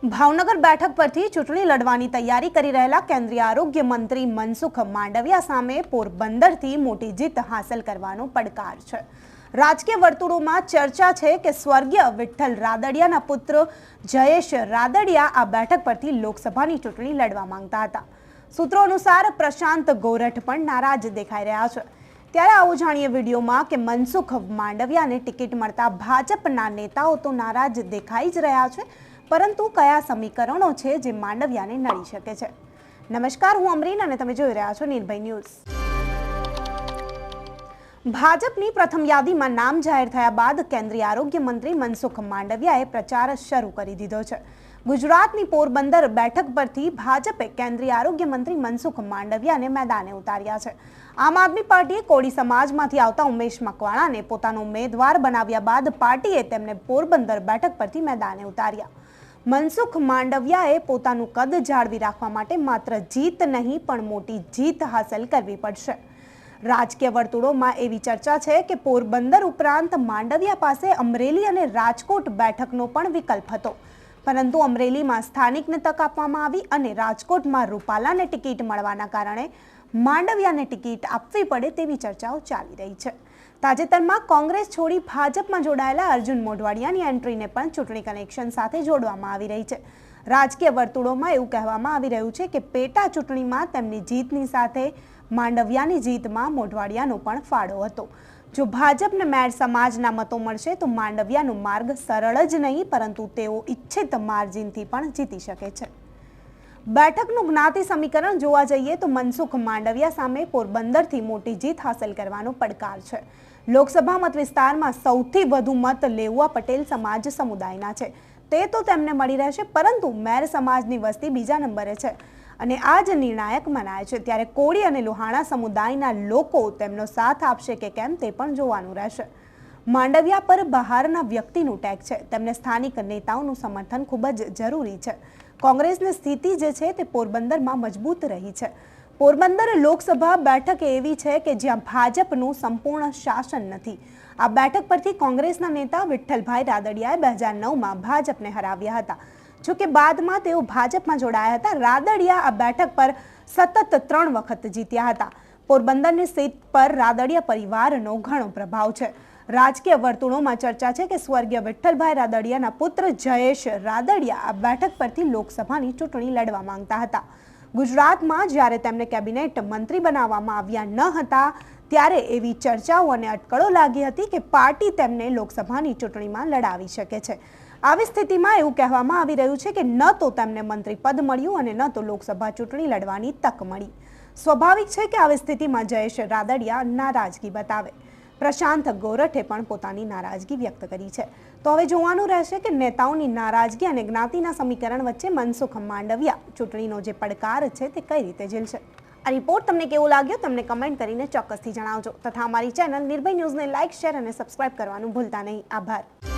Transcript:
ભાવનગર બેઠક પરથી ચૂંટણી લડવાની તૈયારી કરી રહેલા કેન્દ્રીય આરોગ્ય મંત્રી મનસુખ માંડવિયા સામે પોરબંદરથી મોટી જીત હાંસલ કરવાનો પડકાર છે। રાજકીય વર્તુળોમાં ચર્ચા છે કે સ્વર્ગીય વિઠ્ઠલ રાદડિયાના પુત્ર જયેશ રાદડિયા આ બેઠક પરથી લોકસભાની ચૂંટણી લડવા માંગતા હતા। સૂત્રો અનુસાર પ્રશાંત ગોરઠ પણ નારાજ દેખાઈ રહ્યા છે। ત્યારે આવો જાણીએ વિડીયોમાં કે મનસુખ માંડવિયાને ટિકિટ મળતા ભાજપના નેતાઓ તો નારાજ દેખાઈ જ રહ્યા છે, પરંતુ કયા સમીકરણો છે જે માંડવિયાને નડી શકે છે। નમસ્કાર, હું અમરીન અને તમે જોઈ રહ્યા છો નિર્ભય ન્યૂઝ। ભાજપની પ્રથમ યાદીમાં નામ જાહેર થયા બાદ કેન્દ્રીય આરોગ્ય મંત્રી મનસુખ માંડવિયાએ પ્રચાર શરૂ કરી દીધો છે। ગુજરાતની પોરબંદર બેઠક પરથી ભાજપે કેન્દ્રીય આરોગ્ય મંત્રી મનસુખ માંડવિયાને મેદાને ઉતાર્યા છે। આમ આદમી પાર્ટીએ કોળી સમાજમાંથી આવતા ઉમેશ મકવાણાને પોતાનો ઉમેદવાર બનાવ્યા બાદ પાર્ટીએ તેમને પોરબંદર બેઠક પરથી મેદાને ઉતાર્યા। મનસુખ માંડવિયાએ પોતાનું કદ જાળવી રાખવા માટે માત્ર જીત નહીં પણ મોટી જીત હાંસલ કરવી પડશે। રાજકીય વર્તુળોમાં એવી ચર્ચા છે કે પોરબંદર ઉપરાંત માંડવિયા પાસે અમરેલી અને રાજકોટ બેઠકનો પણ વિકલ્પ હતો, પરંતુ અમરેલીમાં સ્થાનિકને તક આપવામાં આવી અને રાજકોટમાં રૂપાલાને ટિકિટ મળવાના કારણે માંડવિયાને ટિકિટ આપવી પડે તેવી ચર્ચાઓ ચાલી રહી છે। તાજેતરમાં કોંગ્રેસ છોડી ભાજપમાં જોડાયેલા અર્જુન મોઢવાડિયાની એન્ટ્રીને પણ ચૂંટણી કનેક્શન સાથે જોડવામાં આવી રહી છે। રાજકીય વર્તુળોમાં એવું કહેવામાં આવી રહ્યું છે કે પેટા ચૂંટણીમાં તેમની જીતની સાથે માંડવિયાની જીતમાં મોઢવાડિયાનો પણ ફાળો હતો। જો ભાજપને મેર સમાજના મતો મળશે તો માંડવિયાનો માર્ગ સરળ જ નહીં પરંતુ તેઓ ઇચ્છિત માર્જિનથી પણ જીતી શકે છે। બેઠકનું જ્ઞાતિ સમીકરણ જોવા જઈએ તો મનસુખ માંડવિયા સામે પોરબંદરથી મોટી જીત હાંસલ કરવાનો પડકાર છે। લોકસભા મત વિસ્તારમાં સૌથી વધુ મત લેઉવા પટેલ સમાજ સમુદાયના છે, તે તો તેમને મળી રહેશે, પરંતુ મેર સમાજની વસ્તી બીજા નંબરે છે અને આ જ નિર્ણાયક મનાય છે। ત્યારે કોળી અને લોહાણા સમુદાયના લોકો તેમનો સાથ આપશે કે કેમ તે પણ જોવાનું રહેશે। માંડવિયા પર બહારના વ્યક્તિનું ટેગ છે, તેમને સ્થાનિક નેતાઓનું સમર્થન ખૂબ જ જરૂરી છે। કોંગ્રેસની સ્થિતિ જે છે તે પોરબંદરમાં મજબૂત રહી છે। પોરબંદર લોકસભા બેઠક એવી છે કે જ્યાં ભાજપનું સંપૂર્ણ શાસન નથી। આ બેઠક પરથી કોંગ્રેસના નેતા વિઠ્ઠલભાઈ રાદડિયાએ 2009માં ભાજપને હરાવ્યા હતા, જોકે બાદમાં તેઓ ભાજપમાં જોડાયા હતા। રાદડિયા આ બેઠક પર સતત 3 વખત જીત્યા હતા। પોરબંદરની સીટ પર રાદડિયા પરિવારનો ઘણો પ્રભાવ છે। રાજકીય વર્તુળોમાં ચર્ચા છે કે સ્વર્ગીય વિઠ્ઠલભાઈ રાદડિયાના પુત્ર જયેશ રાદડિયા આ બેઠક પરથી લોકસભાની ચૂંટણી લડવા માંગતા હતા। ગુજરાતમાં જ્યારે તેમને કેબિનેટ મંત્રી બનાવવામાં આવ્યા ન હતા ત્યારે એવી ચર્ચાઓ અને અટકળો લાગી હતી કે પાર્ટી તેમને લોકસભાની ચૂંટણીમાં લડાવી શકે છે। આવી સ્થિતિમાં એવું કહેવામાં આવી રહ્યું છે કે ન તો તેમને મંત્રી પદ મળ્યું અને ન તો લોકસભા ચૂંટણી લડવાની તક મળી। સ્વાભાવિક છે કે આવી સ્થિતિમાં જયેશ રાદડિયા નારાજગી બતાવે। પ્રશાંત ગોરઠે પણ પોતાની નારાજગી વ્યક્ત કરી છે। તો હવે જોવાનું રહેશે કે નેતાઓની નારાજગી અને જ્ઞાતિના સમીકરણ વચ્ચે મનસુખ માંડવિયા ચૂંટણીનો જે પડકાર છે તે કઈ રીતે ઝીલશે। આ રિપોર્ટ તમને કેવો લાગ્યો તમને કમેન્ટ કરીને ચોક્કસથી જણાવજો, તથા અમારી ચેનલ નિર્ભય ન્યૂઝને લાઇક, શેર અને સબસ્ક્રાઇબ કરવાનું ભૂલતા નહીં। આભાર।